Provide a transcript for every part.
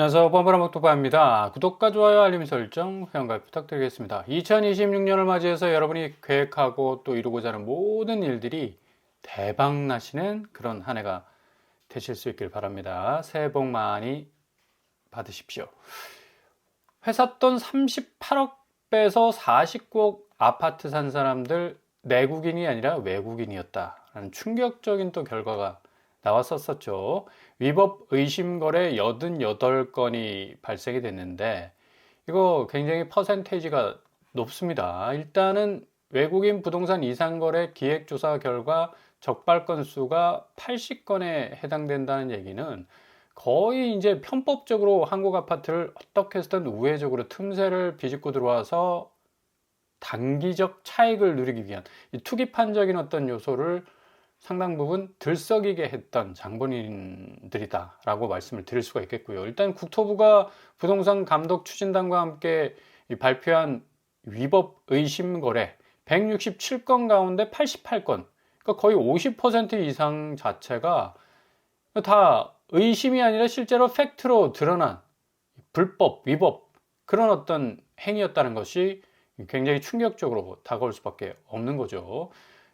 안녕하세요. 뻔뻔한목토바입니다. 구독과 좋아요, 알림 설정, 회원가입 부탁드리겠습니다. 2026년을 맞이해서 여러분이 계획하고 또 이루고자 하는 모든 일들이 대박 나시는 그런 한 해가 되실 수 있길 바랍니다. 새해 복 많이 받으십시오. 회사 돈 38억 빼서 49억 아파트 산 사람들 내국인이 아니라 외국인이었다라는 충격적인 또 결과가 나왔었죠. 위법 의심 거래 88건이 발생이 됐는데 이거 굉장히 퍼센테이지가 높습니다. 일단은 외국인 부동산 이상 거래 기획 조사 결과 적발 건수가 80건에 해당된다는 얘기는 거의 이제 편법적으로 한국 아파트를 어떻게 해서든 우회적으로 틈새를 비집고 들어와서 단기적 차익을 누리기 위한 이 투기판적인 어떤 요소를 상당 부분 들썩이게 했던 장본인들이다라고 말씀을 드릴 수가 있겠고요. 일단 국토부가 부동산 감독 추진단과 함께 발표한 위법 의심 거래 167건 가운데 88건, 그러니까 거의 50% 이상 자체가 다 의심이 아니라 실제로 팩트로 드러난 불법, 위법 그런 어떤 행위였다는 것이 굉장히 충격적으로 다가올 수밖에 없는 거죠.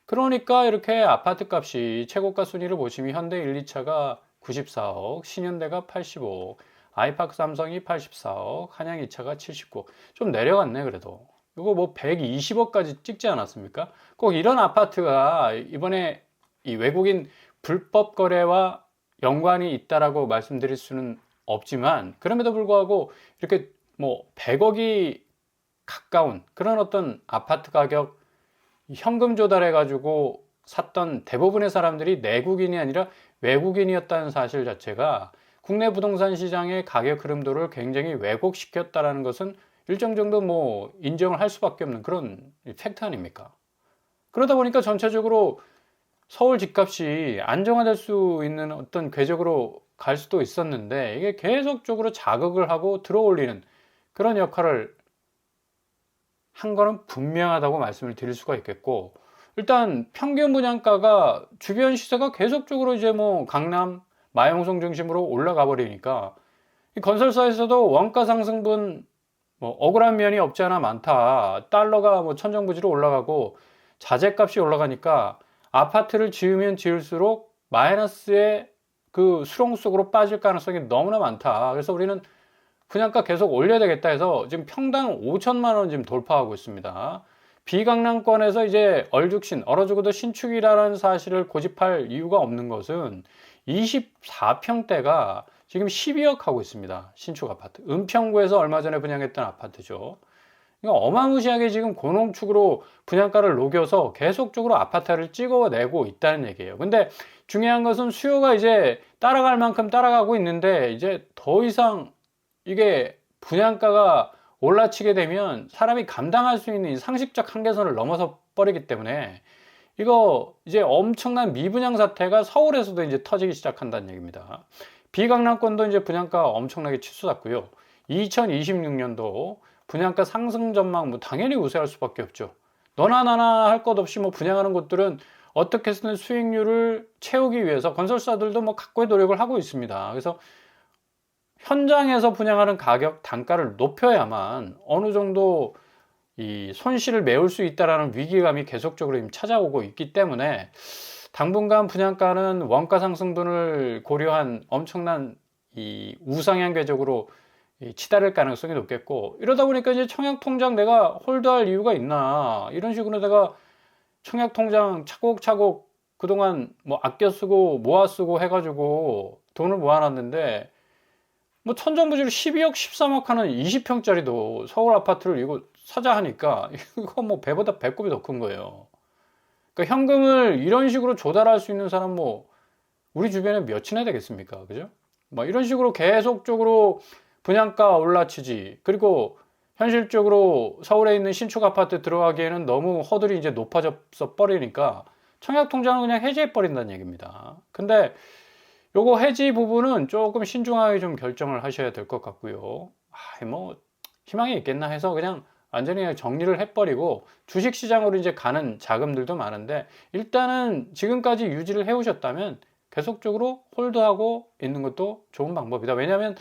그러니까 이렇게 아파트 값이 최고가 순위를 보시면 현대 1, 2차가 94억, 신현대가 85억, 아이파크 삼성이 84억, 한양 2차가 79억. 좀 내려갔네 그래도. 이거 뭐 120억까지 찍지 않았습니까? 꼭 이런 아파트가 이번에 이 외국인 불법 거래와 연관이 있다라고 말씀드릴 수는 없지만 그럼에도 불구하고 이렇게 뭐 100억이 가까운 그런 어떤 아파트 가격 현금 조달해 가지고 샀던 대부분의 사람들이 내국인이 아니라 외국인이었다는 사실 자체가 국내 부동산 시장의 가격 흐름도를 굉장히 왜곡시켰다라는 것은 일정 정도 뭐 인정을 할 수밖에 없는 그런 팩트 아닙니까? 그러다 보니까 전체적으로 서울 집값이 안정화될 수 있는 어떤 궤적으로 갈 수도 있었는데 이게 계속적으로 자극을 하고 들어올리는 그런 역할을 한 거는 분명하다고 말씀을 드릴 수가 있겠고, 일단 평균 분양가가 주변 시세가 계속적으로 이제 뭐 강남, 마용성 중심으로 올라가 버리니까 이 건설사에서도 원가 상승분 뭐 억울한 면이 없지 않아 많다. 달러가 뭐 천정부지로 올라가고 자재값이 올라가니까 아파트를 지으면 지을수록 마이너스의 그 수렁 속으로 빠질 가능성이 너무나 많다. 그래서 우리는 분양가 계속 올려야 되겠다 해서 지금 평당 5천만 원 지금 돌파하고 있습니다. 비강남권에서 이제 얼죽신, 얼어 죽어도 신축이라는 사실을 고집할 이유가 없는 것은 24평대가 지금 12억 하고 있습니다. 신축 아파트. 은평구에서 얼마 전에 분양했던 아파트죠. 이거 어마무시하게 지금 고농축으로 분양가를 녹여서 계속적으로 아파트를 찍어내고 있다는 얘기예요. 근데 중요한 것은 수요가 이제 따라갈 만큼 따라가고 있는데 이제 더 이상 이게 분양가가 올라치게 되면 사람이 감당할 수 있는 상식적 한계선을 넘어서 버리기 때문에 이거 이제 엄청난 미분양 사태가 서울에서도 이제 터지기 시작한다는 얘기입니다. 비강남권도 이제 분양가 엄청나게 치솟았고요. 2026년도 분양가 상승 전망 뭐 당연히 우세할 수밖에 없죠. 너나 나나 할 것 없이 뭐 분양하는 곳들은 어떻게 해서든 수익률을 채우기 위해서 건설사들도 뭐 각고의 노력을 하고 있습니다. 그래서 현장에서 분양하는 가격, 단가를 높여야만 어느 정도 이 손실을 메울 수 있다라는 위기감이 계속적으로 찾아오고 있기 때문에 당분간 분양가는 원가 상승분을 고려한 엄청난 이 우상향 궤적으로 치달을 가능성이 높겠고, 이러다 보니까 이제 청약 통장 내가 홀드할 이유가 있나, 이런 식으로 내가 청약 통장 차곡차곡 그동안 뭐 아껴 쓰고 모아 쓰고 해가지고 돈을 모아놨는데 뭐 천정부지로 12억 13억 하는 20평짜리도 서울 아파트를 이거 사자 하니까 이거 뭐 배보다 배꼽이 더 큰 거예요. 그러니까 현금을 이런 식으로 조달할 수 있는 사람 뭐 우리 주변에 몇이나 되겠습니까? 그죠? 뭐 이런 식으로 계속적으로 분양가 올라치지, 그리고 현실적으로 서울에 있는 신축 아파트 들어가기에는 너무 허들이 이제 높아져 버리니까 청약 통장을 그냥 해지해 버린다는 얘기입니다. 근데 요거 해지 부분은 조금 신중하게 좀 결정을 하셔야 될 것 같고요. 뭐 희망이 있겠나 해서 그냥 완전히 그냥 정리를 해버리고 주식시장으로 이제 가는 자금들도 많은데, 일단은 지금까지 유지를 해오셨다면 계속적으로 홀드하고 있는 것도 좋은 방법이다. 왜냐하면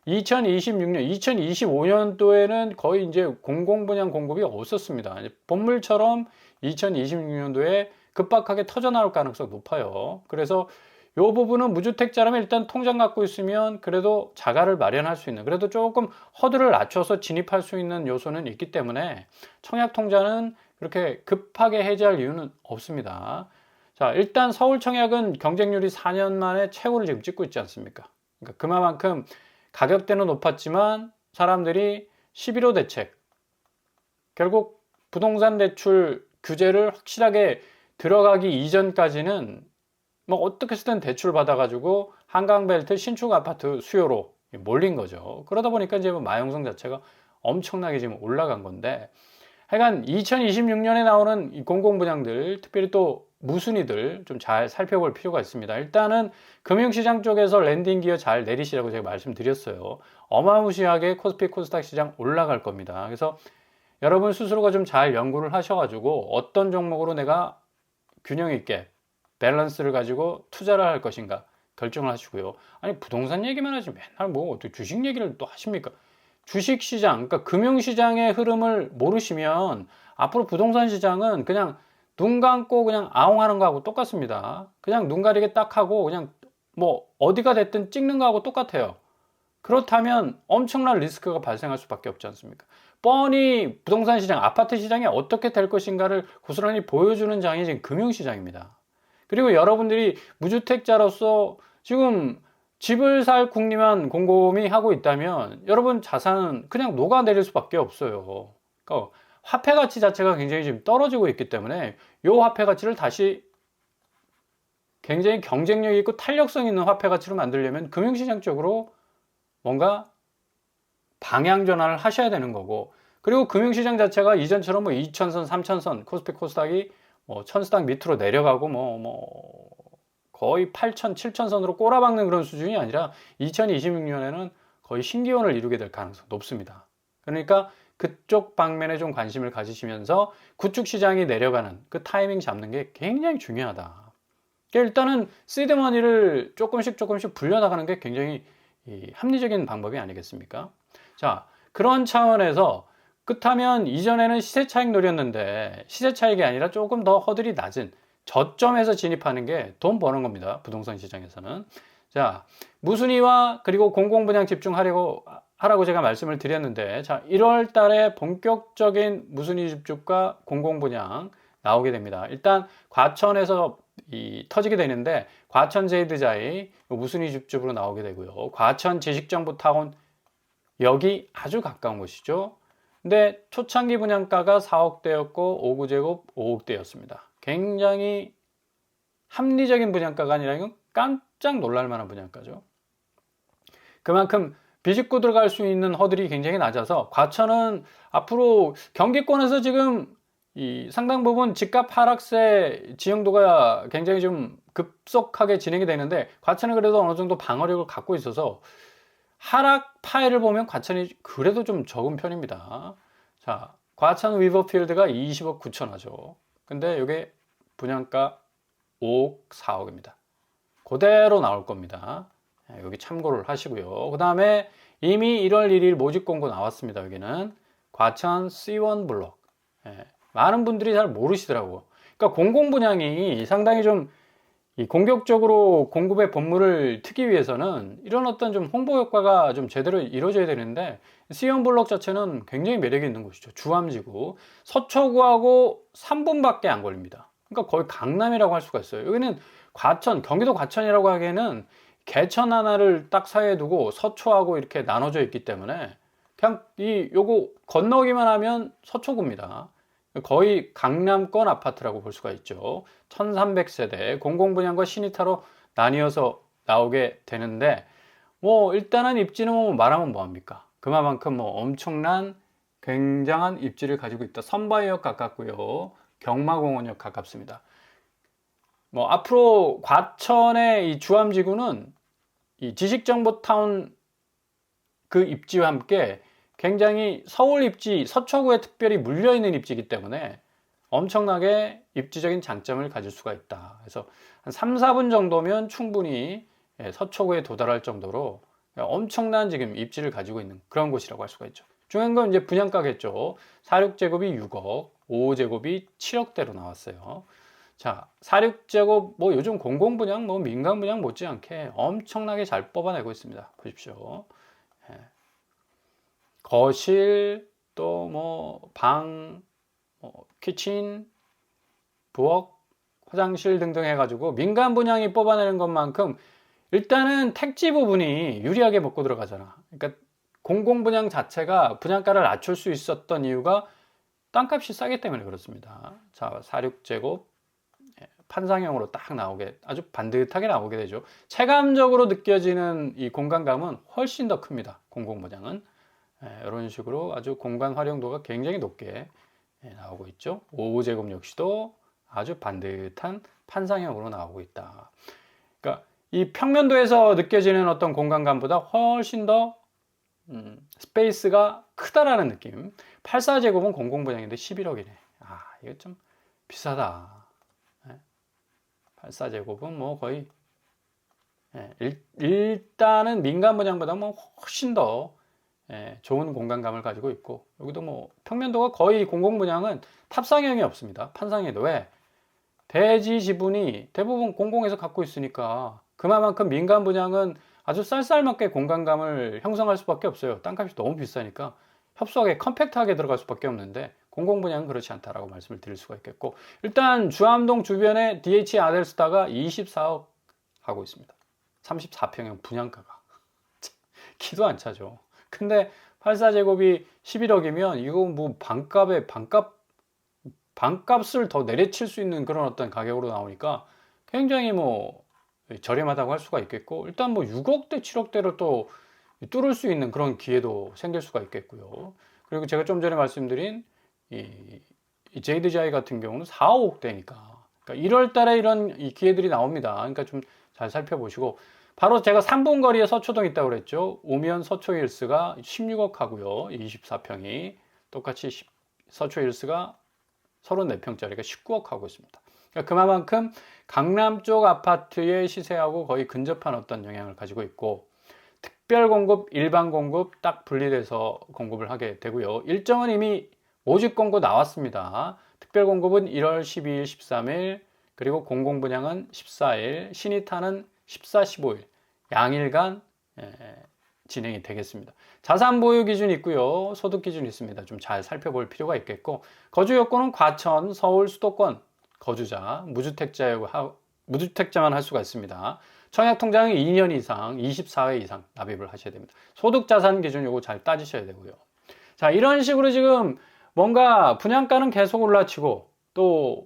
2026년, 2025년도에는 거의 이제 공공분양 공급이 없었습니다. 본물처럼 2026년도에 급박하게 터져 나올 가능성이 높아요. 그래서 이 부분은 무주택자라면 일단 통장 갖고 있으면 그래도 자가를 마련할 수 있는, 그래도 조금 허들을 낮춰서 진입할 수 있는 요소는 있기 때문에 청약 통장은 그렇게 급하게 해지할 이유는 없습니다. 자, 일단 서울 청약은 경쟁률이 4년 만에 최고를 지금 찍고 있지 않습니까? 그러니까 그만큼 가격대는 높았지만 사람들이 11호 대책, 결국 부동산 대출 규제를 확실하게 들어가기 이전까지는 뭐 어떻게 쓰든 대출 받아가지고 한강벨트 신축 아파트 수요로 몰린 거죠. 그러다 보니까 이제 마용성 자체가 엄청나게 지금 올라간 건데, 하여간 2026년에 나오는 이 공공분양들, 특별히 또 무순위들 좀 잘 살펴볼 필요가 있습니다. 일단은 금융시장 쪽에서 랜딩 기어 잘 내리시라고 제가 말씀드렸어요. 어마무시하게 코스피 코스닥 시장 올라갈 겁니다. 그래서 여러분 스스로가 좀 잘 연구를 하셔가지고 어떤 종목으로 내가 균형 있게 밸런스를 가지고 투자를 할 것인가 결정을 하시고요. 아니 부동산 얘기만 하지 맨날 뭐 어떻게 주식 얘기를 또 하십니까? 주식시장, 그러니까 금융시장의 흐름을 모르시면 앞으로 부동산 시장은 그냥 눈 감고 그냥 아웅하는 거하고 똑같습니다. 그냥 눈 가리게 딱 하고 그냥 뭐 어디가 됐든 찍는 거하고 똑같아요. 그렇다면 엄청난 리스크가 발생할 수밖에 없지 않습니까? 뻔히 부동산 시장, 아파트 시장이 어떻게 될 것인가를 고스란히 보여주는 장이 지금 금융시장입니다. 그리고 여러분들이 무주택자로서 지금 집을 살 궁리만 곰곰이 하고 있다면 여러분 자산은 그냥 녹아내릴 수밖에 없어요. 그러니까 화폐 가치 자체가 굉장히 지금 떨어지고 있기 때문에 이 화폐 가치를 다시 굉장히 경쟁력 있고 탄력성 있는 화폐 가치로 만들려면 금융시장 쪽으로 뭔가 방향 전환을 하셔야 되는 거고, 그리고 금융시장 자체가 이전처럼 뭐 2000선, 3000선, 코스피 코스닥이 뭐 1000스닥 밑으로 내려가고 거의 8000, 7000선으로 꼬라박는 그런 수준이 아니라 2026년에는 거의 신기원을 이루게 될 가능성이 높습니다. 그러니까 그쪽 방면에 좀 관심을 가지시면서 구축 시장이 내려가는 그 타이밍 잡는 게 굉장히 중요하다. 그러니까 일단은 시드머니를 조금씩 불려나가는 게 굉장히 합리적인 방법이 아니겠습니까? 자, 그런 차원에서 그렇다면 이전에는 시세 차익 노렸는데 시세 차익이 아니라 조금 더 허들이 낮은 저점에서 진입하는 게 돈 버는 겁니다. 부동산 시장에서는. 자, 무순위와 그리고 공공분양 하라고 제가 말씀을 드렸는데, 자, 1월 달에 본격적인 무순위 집중과 공공분양 나오게 됩니다. 일단 과천에서 터지게 되는데, 과천 제이드자이 무순위 집중으로 나오게 되고요. 과천 지식정보타운 여기 아주 가까운 곳이죠. 근데 초창기 분양가가 4억대였고 5구제곱 5억대였습니다. 굉장히 합리적인 분양가가 아니라 이건 깜짝 놀랄 만한 분양가죠. 그만큼 비집고 들어갈 수 있는 허들이 굉장히 낮아서 과천은 앞으로 경기권에서 지금 이 상당 부분 집값 하락세 지형도가 굉장히 좀 급속하게 진행이 되는데, 과천은 그래도 어느 정도 방어력을 갖고 있어서 하락 파일을 보면 과천이 그래도 좀 적은 편입니다. 자, 과천 위버필드가 20억 9천 하죠. 근데 이게 분양가 5억 4억입니다. 그대로 나올 겁니다. 여기 참고를 하시고요. 그 다음에 이미 1월 1일 모집 공고 나왔습니다. 여기는 과천 C1 블록. 많은 분들이 잘 모르시더라고요. 그러니까 공공분양이 상당히 좀 공격적으로 공급의 본물을 트기 위해서는 이런 어떤 좀 홍보 효과가 좀 제대로 이루어져야 되는데, C1 블록 자체는 굉장히 매력이 있는 곳이죠. 주암지구. 서초구하고 3분밖에 안 걸립니다. 그러니까 거의 강남이라고 할 수가 있어요. 여기는 과천, 경기도 과천이라고 하기에는 개천 하나를 딱 사이에 두고 서초하고 이렇게 나눠져 있기 때문에 그냥 요거 건너기만 하면 서초구입니다. 거의 강남권 아파트라고 볼 수가 있죠. 1300세대 공공분양과 신이타로 나뉘어서 나오게 되는데, 뭐 일단은 입지는 뭐 말하면 뭐합니까? 그만큼 뭐 엄청난 굉장한 입지를 가지고 있다. 선바이역 가깝고요. 경마공원역 가깝습니다. 뭐 앞으로 과천의 이 주암지구는 이 지식정보타운 그 입지와 함께 굉장히 서울 입지, 서초구에 특별히 물려있는 입지이기 때문에 엄청나게 입지적인 장점을 가질 수가 있다. 그래서 한 3, 4분 정도면 충분히 서초구에 도달할 정도로 엄청난 지금 입지를 가지고 있는 그런 곳이라고 할 수가 있죠. 중요한 건 이제 분양가겠죠. 46제곱이 6억, 5제곱이 7억대로 나왔어요. 자, 46제곱 뭐 요즘 공공분양 뭐 민간분양 못지않게 엄청나게 잘 뽑아내고 있습니다. 보십시오. 예. 거실 또 뭐 방, 키친, 부엌, 화장실 등등 해가지고 민간 분양이 뽑아내는 것만큼 일단은 택지 부분이 유리하게 먹고 들어가잖아. 그러니까 공공분양 자체가 분양가를 낮출 수 있었던 이유가 땅값이 싸기 때문에 그렇습니다. 자, 46제곱 판상형으로 딱 나오게 아주 반듯하게 나오게 되죠. 체감적으로 느껴지는 이 공간감은 훨씬 더 큽니다. 공공분양은 이런 식으로 아주 공간 활용도가 굉장히 높게 나오고 있죠. 5제곱 역시도 아주 반듯한 판상형으로 나오고 있다. 그러니까 이 평면도에서 느껴지는 어떤 공간감보다 훨씬 더 스페이스가 크다라는 느낌. 84제곱은 공공분양인데 11억이네. 아, 이거 좀 비싸다. 84제곱은 뭐 거의 일단은 민간 분양보다 뭐 훨씬 더 좋은 공간감을 가지고 있고, 여기도 뭐 평면도가 거의 공공분양은 탑상형이 없습니다. 판상형도. 왜? 대지 지분이 대부분 공공에서 갖고 있으니까 그만큼 민간 분양은 아주 쌀쌀맞게 공간감을 형성할 수밖에 없어요. 땅값이 너무 비싸니까 협소하게 컴팩트하게 들어갈 수밖에 없는데 공공분양은 그렇지 않다라고 말씀을 드릴 수가 있겠고, 일단 주암동 주변에 DH 아델스타가 24억 하고 있습니다. 34평형 분양가가 키도 안 차죠. 근데 84제곱이 11억이면 이거 뭐 반값을 더 내려칠 수 있는 그런 어떤 가격으로 나오니까 굉장히 뭐 저렴하다고 할 수가 있겠고, 일단 뭐 6억대 7억대로 또 뚫을 수 있는 그런 기회도 생길 수가 있겠고요. 그리고 제가 좀 전에 말씀드린 이 JDGI 같은 경우는 4, 5억대니까 그러니까 1월 달에 이런 이 기회들이 나옵니다. 그러니까 좀 잘 살펴보시고, 바로 제가 3분 거리에 서초동 있다고 그랬죠. 오면 서초힐스가 16억 하고요. 24평이 똑같이 서초힐스가 34평짜리가 19억 하고 있습니다. 그러니까 그만큼 강남 쪽 아파트의 시세하고 거의 근접한 어떤 영향을 가지고 있고, 특별 공급, 일반 공급 딱 분리돼서 공급을 하게 되고요. 일정은 이미 모집 공고 나왔습니다. 특별 공급은 1월 12일, 13일, 그리고 공공분양은 14일, 신이타는 14, 15일 양일간 진행이 되겠습니다. 자산 보유 기준이 있고요. 소득 기준이 있습니다. 좀 잘 살펴볼 필요가 있겠고, 거주 요건은 과천, 서울, 수도권 거주자, 무주택자만 할 수가 있습니다. 청약 통장은 2년 이상, 24회 이상 납입을 하셔야 됩니다. 소득 자산 기준 요거 잘 따지셔야 되고요. 자, 이런 식으로 지금 뭔가 분양가는 계속 올라치고, 또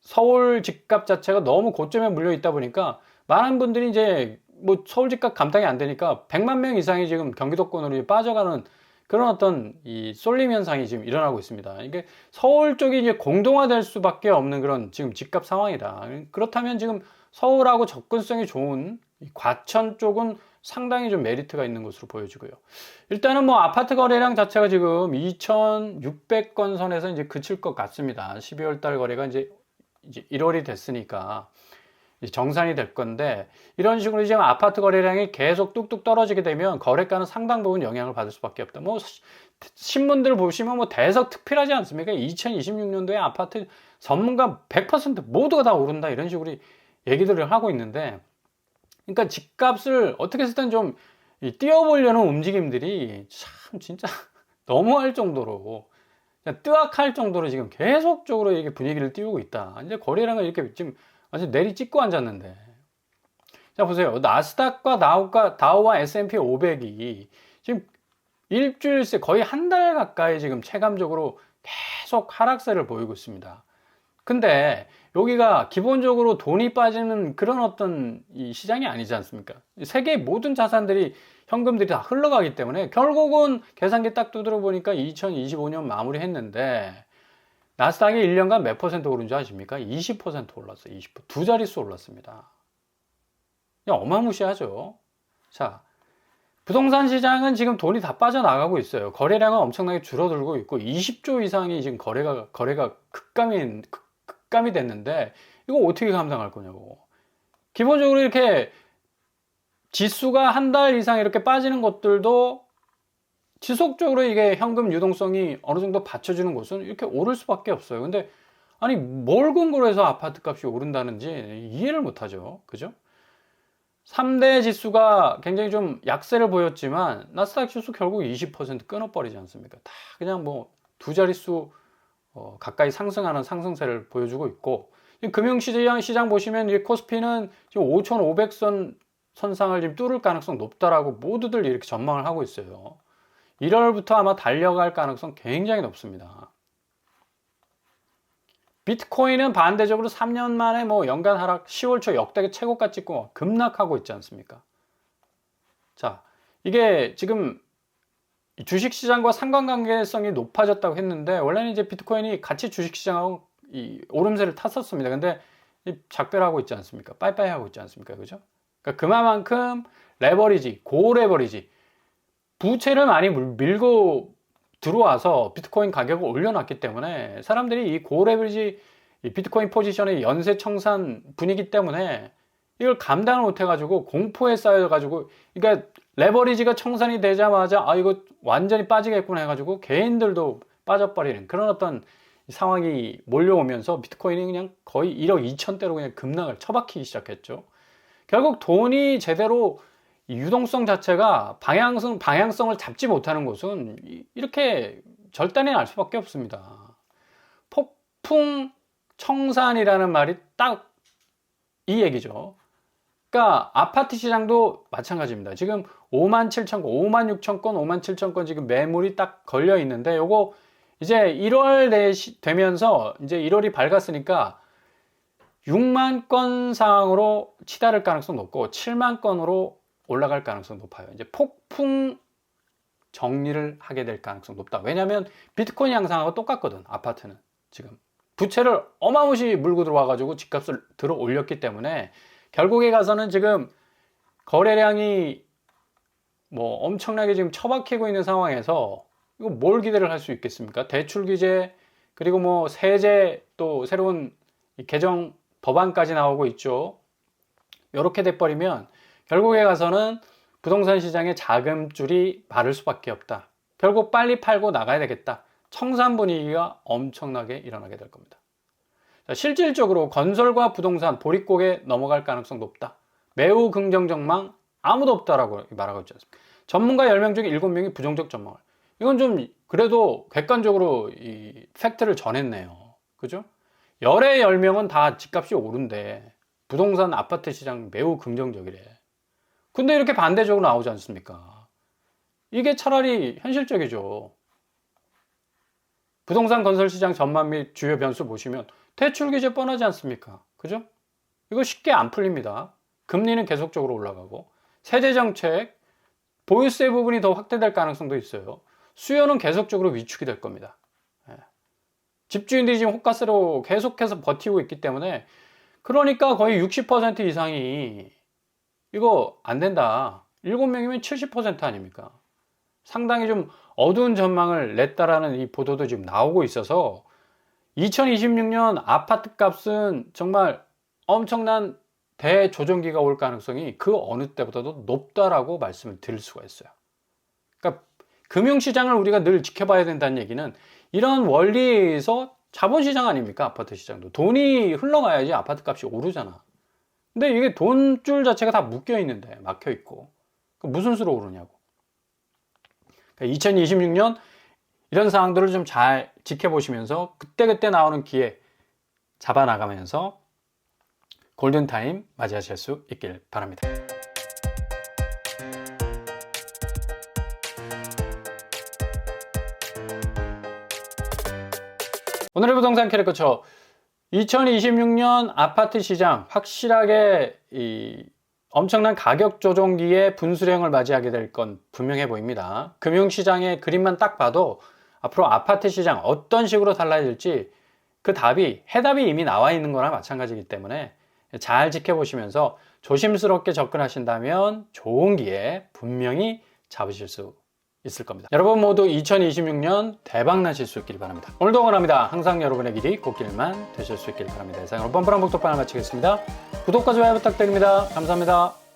서울 집값 자체가 너무 고점에 물려 있다 보니까 많은 분들이 이제 뭐 서울 집값 감당이 안 되니까 100만 명 이상이 지금 경기도권으로 빠져가는 그런 어떤 이 쏠림 현상이 지금 일어나고 있습니다. 이게 서울 쪽이 이제 공동화될 수밖에 없는 그런 지금 집값 상황이다. 그렇다면 지금 서울하고 접근성이 좋은 과천 쪽은 상당히 좀 메리트가 있는 것으로 보여지고요. 일단은 뭐 아파트 거래량 자체가 지금 2,600건 선에서 이제 그칠 것 같습니다. 12월 달 거래가 이제 1월이 됐으니까 정산이 될 건데, 이런 식으로 지금 아파트 거래량이 계속 뚝뚝 떨어지게 되면 거래가는 상당 부분 영향을 받을 수밖에 없다. 뭐 신문들 보시면 뭐 대서특필하지 않습니까? 2026년도에 아파트 전문가 100% 모두가 다 오른다 이런 식으로 얘기들을 하고 있는데, 그러니까 집값을 어떻게 해서든 좀 띄워보려는 움직임들이 참 진짜 너무할 정도로, 뜨악할 정도로 지금 계속적으로 이게 분위기를 띄우고 있다. 이제 거래량을 이렇게 지금 완전 내리 찍고 앉았는데, 자 보세요. 나스닥과 다우와 S&P 500이 지금 일주일 새 거의 한 달 가까이 지금 체감적으로 계속 하락세를 보이고 있습니다. 근데 여기가 기본적으로 돈이 빠지는 그런 어떤 이 시장이 아니지 않습니까? 세계의 모든 자산들이, 현금들이 다 흘러가기 때문에 결국은 계산기 딱 두드려 보니까 2025년 마무리 했는데, 나스닥이 1년간 몇 퍼센트 오른 줄 아십니까? 20% 올랐어요. 20%. 두 자릿수 올랐습니다. 그냥 어마무시하죠. 자, 부동산 시장은 지금 돈이 다 빠져나가고 있어요. 거래량은 엄청나게 줄어들고 있고 20조 이상이 지금 거래가 급감이 됐는데, 이거 어떻게 감당할 거냐고. 기본적으로 이렇게 지수가 한 달 이상 이렇게 빠지는 것들도 지속적으로 이게 현금 유동성이 어느 정도 받쳐주는 곳은 이렇게 오를 수밖에 없어요. 근데 아니 뭘 근거로 해서 아파트 값이 오른다는지 이해를 못하죠. 그죠? 3대 지수가 굉장히 좀 약세를 보였지만 나스닥 지수 결국 20% 끊어버리지 않습니까? 다 그냥 뭐 두 자릿수 가까이 상승하는 상승세를 보여주고 있고, 금융시장 보시면 이 코스피는 지금 5,500선 선상을 지금 뚫을 가능성 높다라고 모두들 이렇게 전망을 하고 있어요. 1월부터 아마 달려갈 가능성 굉장히 높습니다. 비트코인은 반대적으로 3년 만에 뭐 연간 하락 10월 초 역대 최고가 찍고 급락하고 있지 않습니까? 자, 이게 지금 주식시장과 상관관계성이 높아졌다고 했는데, 원래는 이제 비트코인이 같이 주식시장하고 이 오름세를 탔었습니다. 근데 작별하고 있지 않습니까? 빠이빠이 하고 있지 않습니까? 그죠? 그러니까 그만큼 레버리지, 고레버리지, 부채를 많이 밀고 들어와서 비트코인 가격을 올려놨기 때문에 사람들이 이 고레버리지 이 비트코인 포지션의 연쇄 청산 분위기 때문에 이걸 감당을 못 해가지고 공포에 쌓여가지고, 그러니까 레버리지가 청산이 되자마자 아 이거 완전히 빠지겠구나 해가지고 개인들도 빠져버리는 그런 어떤 상황이 몰려오면서 비트코인이 그냥 거의 1억 2천대로 그냥 급락을 처박히기 시작했죠. 결국 돈이 제대로 유동성 자체가 방향성을 잡지 못하는 곳은 이렇게 절단이 날 수밖에 없습니다. 폭풍 청산이라는 말이 딱 이 얘기죠. 그러니까 아파트 시장도 마찬가지입니다. 지금 57,000건, 56,000건, 57,000건 지금 매물이 딱 걸려 있는데, 요거 이제 1월 되면서 이제 1월이 밝았으니까 6만 건 상으로 치달을 가능성 높고 7만 건으로 올라갈 가능성 높아요. 이제 폭풍 정리를 하게 될 가능성 높다. 왜냐하면 비트코인 양상하고 똑같거든. 아파트는 지금 부채를 어마무시 물고 들어와가지고 집값을 들어 올렸기 때문에 결국에 가서는 지금 거래량이 뭐 엄청나게 지금 처박히고 있는 상황에서 이거 뭘 기대를 할 수 있겠습니까? 대출 규제, 그리고 뭐 세제, 또 새로운 개정 법안까지 나오고 있죠. 이렇게 돼버리면 결국에 가서는 부동산 시장의 자금줄이 마를 수밖에 없다. 결국 빨리 팔고 나가야 되겠다. 청산 분위기가 엄청나게 일어나게 될 겁니다. 자, 실질적으로 건설과 부동산 보릿고개 넘어갈 가능성 높다. 매우 긍정 전망 아무도 없다라고 말하고 있지 않습니까? 전문가 10명 중에 7명이 부정적 전망을. 이건 좀 그래도 객관적으로 이 팩트를 전했네요. 그죠? 열의 10명은 다 집값이 오른대. 부동산 아파트 시장 매우 긍정적이래. 근데 이렇게 반대적으로 나오지 않습니까? 이게 차라리 현실적이죠. 부동산 건설 시장 전망 및 주요 변수 보시면 대출 규제 뻔하지 않습니까? 그죠? 이거 쉽게 안 풀립니다. 금리는 계속적으로 올라가고, 세제 정책, 보유세 부분이 더 확대될 가능성도 있어요. 수요는 계속적으로 위축이 될 겁니다. 집주인들이 지금 호가세로 계속해서 버티고 있기 때문에, 그러니까 거의 60% 이상이 이거 안 된다. 7명이면 70% 아닙니까? 상당히 좀 어두운 전망을 냈다라는 이 보도도 지금 나오고 있어서 2026년 아파트 값은 정말 엄청난 대조정기가 올 가능성이 그 어느 때보다도 높다라고 말씀을 드릴 수가 있어요. 그러니까 금융시장을 우리가 늘 지켜봐야 된다는 얘기는 이런 원리에서 자본시장 아닙니까? 아파트 시장도 돈이 흘러가야지 아파트 값이 오르잖아. 근데 이게 돈줄 자체가 다 묶여 있는데, 막혀 있고 무슨 수로 오르냐고. 그러니까 2026년 이런 상황들을 좀 잘 지켜보시면서 그때그때 나오는 기회 잡아나가면서 골든타임 맞이하실 수 있길 바랍니다. 오늘의 부동산 캐릭터처 2026년 아파트 시장 확실하게 엄청난 가격 조정기에 분수령을 맞이하게 될 건 분명해 보입니다. 금융시장의 그림만 딱 봐도 앞으로 아파트 시장 어떤 식으로 달라질지 그 해답이 이미 나와 있는 거나 마찬가지이기 때문에 잘 지켜보시면서 조심스럽게 접근하신다면 좋은 기회 분명히 잡으실 수 있을 겁니다. 여러분 모두 2026년 대박 나실 수 있길 바랍니다. 오늘도 응원합니다. 항상 여러분의 길이 꽃길만 되실 수 있길 바랍니다. 이상으로 뻔뻔한 복덕방을 마치겠습니다. 구독과 좋아요 부탁드립니다. 감사합니다.